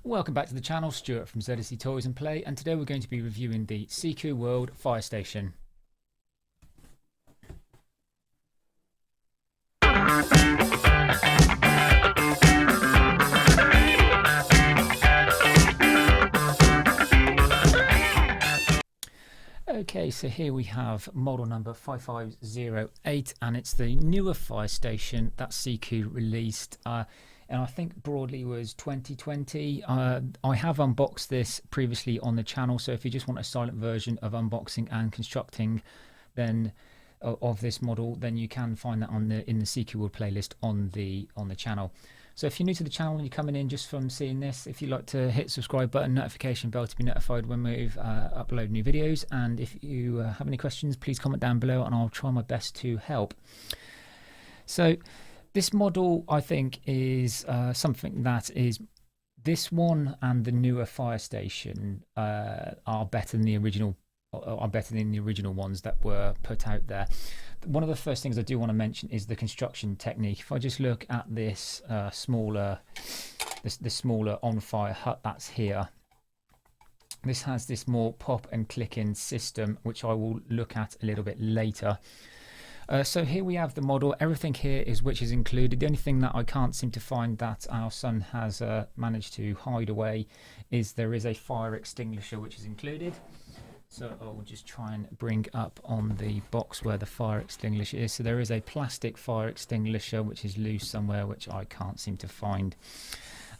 Welcome back to the channel, Stuart from ZSC Toys and Play, and today we're going to be reviewing the Siku World Fire Station. Okay, so here we have model number 5508, and it's the newer fire station that Siku released. And I think broadly was 2020. I have unboxed this previously on the channel, so if you just want a silent version of unboxing and constructing then of this model, then you can find that on in the Siku World playlist on the channel. So if you're new to the channel and you're coming in just from seeing this, if you'd like to hit subscribe button, notification bell to be notified when we upload new videos, and if you have any questions, please comment down below and I'll try my best to help. So this model, I think, is something that is, this one and the newer fire station are better than the original. Are better than the original ones that were put out there. One of the first things I do want to mention is the construction technique. If I just look at this smaller on fire hut that's here, this has this more pop and click in system, which I will look at a little bit later. So here we have the model. Everything here is which is included. The only thing that I can't seem to find that our son has managed to hide away is there is a fire extinguisher which is included. So I'll just try and bring up on the box where the fire extinguisher is. So there is a plastic fire extinguisher which is loose somewhere, which I can't seem to find.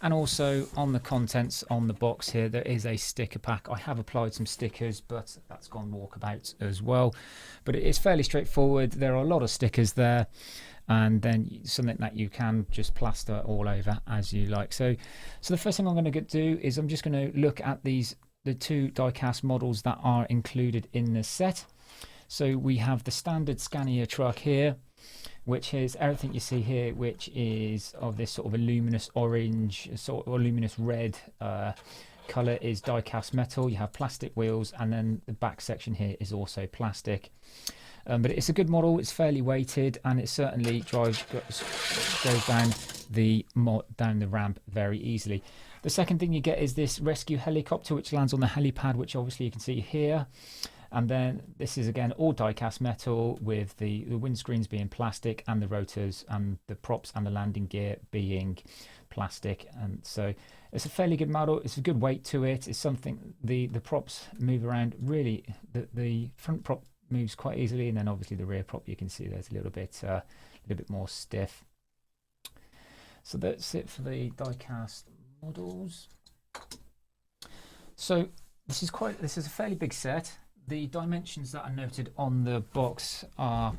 And also on the contents on the box here, there is a sticker pack. I have applied some stickers, but that's gone walkabout as well. But it is fairly straightforward. There are a lot of stickers there, and then something that you can just plaster all over as you like. So the first thing I'm going to do is I'm just going to look at the two diecast models that are included in the set. So we have the standard Scania truck here, which is everything you see here, which is of this sort of a luminous orange, sort of luminous red colour, is die-cast metal. You have plastic wheels, and then the back section here is also plastic. But it's a good model. It's fairly weighted, and it certainly goes down the ramp very easily. The second thing you get is this rescue helicopter, which lands on the helipad, which obviously you can see here. And then this is again all die-cast metal, with the windscreens being plastic and the rotors and the props and the landing gear being plastic. And so it's a fairly good model. It's a good weight to it. It's something, the props move around really. The front prop moves quite easily, and then obviously the rear prop, you can see there's a little bit more stiff. So that's it for the die-cast models. So this is a fairly big set. The dimensions that are noted on the box are,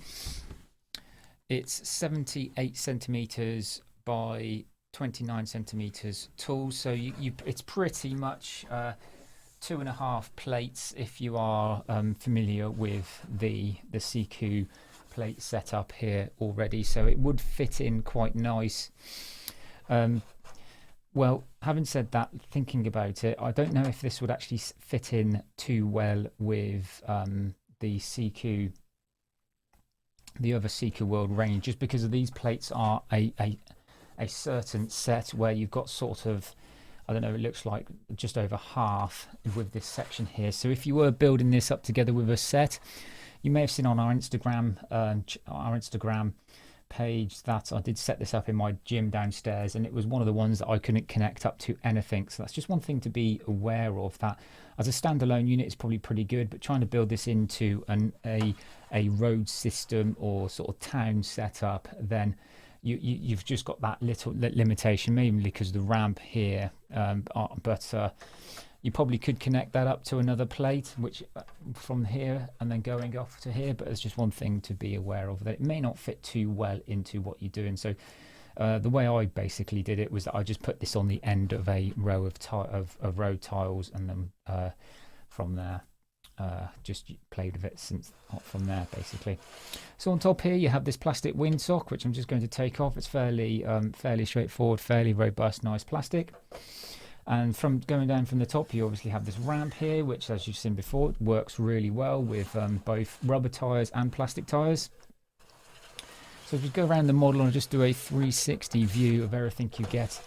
it's 78 centimeters by 29 centimeters tall. So it's pretty much 2.5 plates if you are familiar with the Siku plate setup here already. So it would fit in quite nice. Well, having said that, thinking about it, I don't know if this would actually fit in too well with the other Siku World range, just because of these plates are a certain set where you've got sort of, I don't know, it looks like just over half with this section here. So if you were building this up together with a set, you may have seen on our Instagram page that I did set this up in my gym downstairs, and it was one of the ones that I couldn't connect up to anything. So that's just one thing to be aware of, that as a standalone unit is probably pretty good, but trying to build this into a road system or sort of town setup, then you've just got that little limitation, mainly because of the ramp here. You probably could connect that up to another plate, which from here and then going off to here, but it's just one thing to be aware of, that it may not fit too well into what you're doing. So the way I basically did it was that I just put this on the end of a row of road tiles, and then from there just played with it from there basically. So on top here you have this plastic windsock, which I'm just going to take off. It's fairly straightforward, fairly robust, nice plastic. And from going down from the top, you obviously have this ramp here, which, as you've seen before, works really well with both rubber tires and plastic tires. So if you go around the model and just do a 360 view of everything you get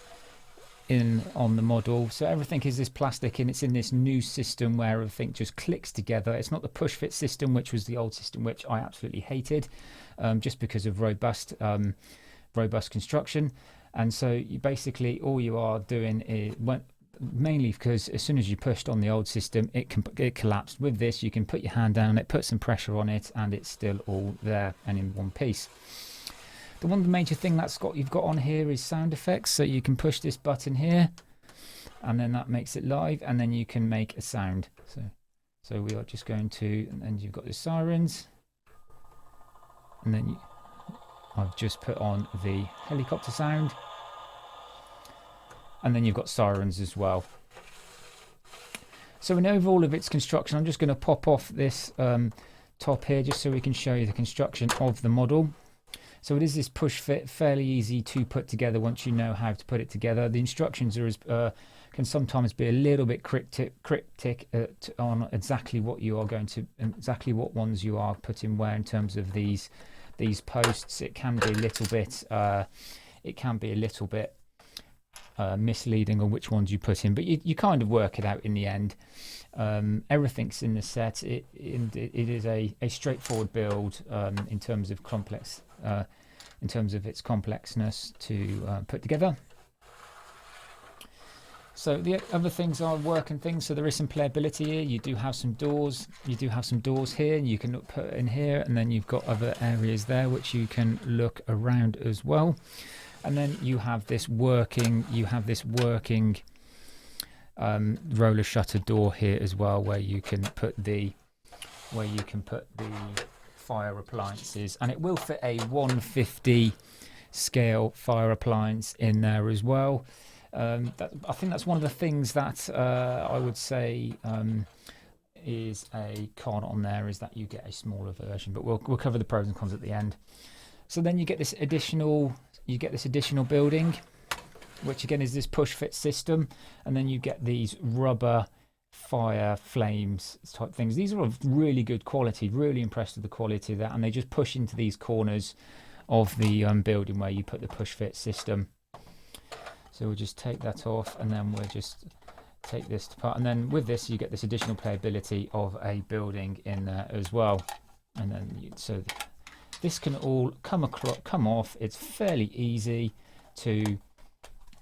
in on the model. So everything is this plastic, and it's in this new system where everything just clicks together. It's not the push fit system, which was the old system, which I absolutely hated, just because of robust construction. And so you basically, all you are doing is, mainly because as soon as you pushed on the old system, it collapsed. With this, you can put your hand down it, put some pressure on it, and it's still all there and in one piece. The major thing you've got on here is sound effects. So you can push this button here, and then that makes it live, and then you can make a sound. So we are just going to, and then you've got the sirens, and then I've just put on the helicopter sound, and then you've got sirens as well. So in overall of its construction, I'm just going to pop off this top here just so we can show you the construction of the model. So it is this push fit, fairly easy to put together once you know how to put it together. The instructions are can sometimes be a little bit cryptic on exactly what you are going to, exactly what ones you are putting where in terms of these posts. It can be a little bit misleading on which ones you put in, but you kind of work it out in the end. Everything's in the set. It is a straightforward build in terms of complex, in terms of its complexness to put together. So the other things are working things. So there is some playability here. You do have some doors. You do have some doors here, and you can put in here, and then you've got other areas there which you can look around as well. And then you have this working. Roller shutter door here as well, where you can put the fire appliances, and it will fit a 150 scale fire appliance in there as well. I think that's one of the things that I would say is a con on there, is that you get a smaller version, but we'll cover the pros and cons at the end. So then you get this additional building, which again is this push fit system, and then you get these rubber fire flames type things. These are of really good quality, really impressed with the quality of that, and they just push into these corners of the building where you put the push fit system. So we'll just take that off, and then we'll just take this apart, and then with this you get this additional playability of a building in there as well. And then so this can all come off. It's fairly easy to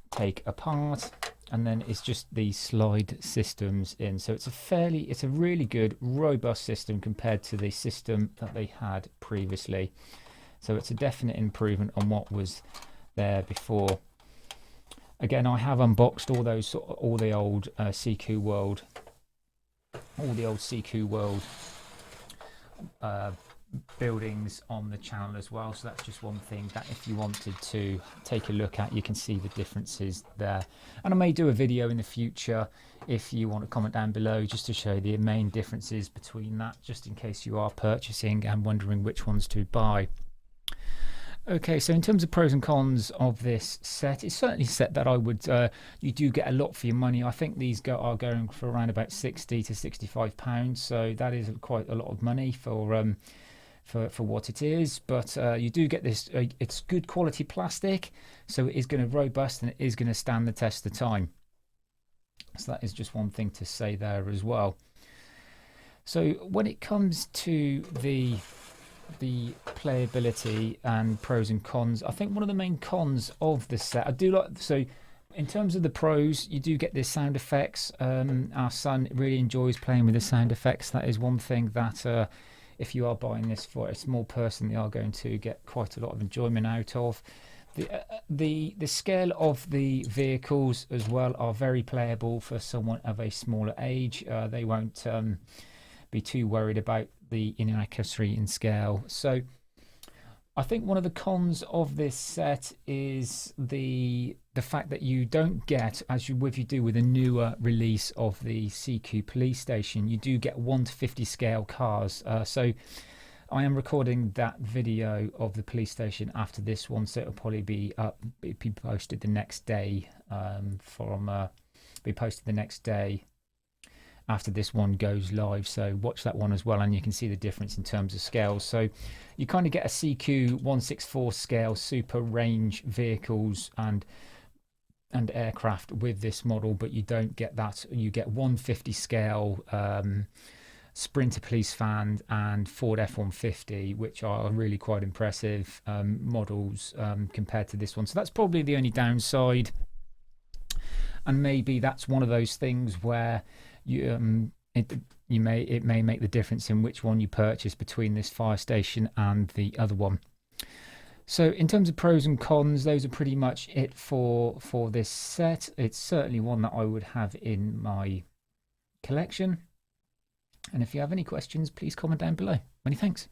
take apart, and then it's just these slide systems in. So it's a really good robust system compared to the system that they had previously. So it's a definite improvement on what was there before. Again, I have unboxed all the old Siku world buildings on the channel as well. So that's just one thing that if you wanted to take a look at, you can see the differences there. And I may do a video in the future if you want to comment down below just to show the main differences between that, just in case you are purchasing and wondering which ones to buy. Okay, so in terms of pros and cons of this set, it's certainly a set that I would, you do get a lot for your money. I think these are going for around about £60 to £65, so that is quite a lot of money for what it is. But you do get this, it's good quality plastic, so it is going to be robust and it is going to stand the test of time. So that is just one thing to say there as well. So when it comes to the playability and pros and cons, I think one of the main cons of this set, I do like, so in terms of the pros, you do get this sound effects. Our son really enjoys playing with the sound effects. That is one thing that if you are buying this for a small person, they are going to get quite a lot of enjoyment out of. The scale of the vehicles as well are very playable for someone of a smaller age. They won't be too worried about the inaccuracy in scale. So I think one of the cons of this set is the fact that you don't get, as you do with a newer release of the Siku police station, you do get 1:50 scale cars. So I am recording that video of the police station after this one, so it'll probably be posted the next day. Be posted the next day after this one goes live, so watch that one as well, and you can see the difference in terms of scales. So you kind of get a CQ 164 scale super range vehicles, and and aircraft with this model, but you don't get that. You get 150 scale Sprinter Police Fan and Ford F-150, which are really quite impressive models compared to this one. So that's probably the only downside. And maybe that's one of those things where it may make the difference in which one you purchase between this fire station and the other one. So in terms of pros and cons, those are pretty much it for this set. It's certainly one that I would have in my collection. And if you have any questions, please comment down below. Many thanks.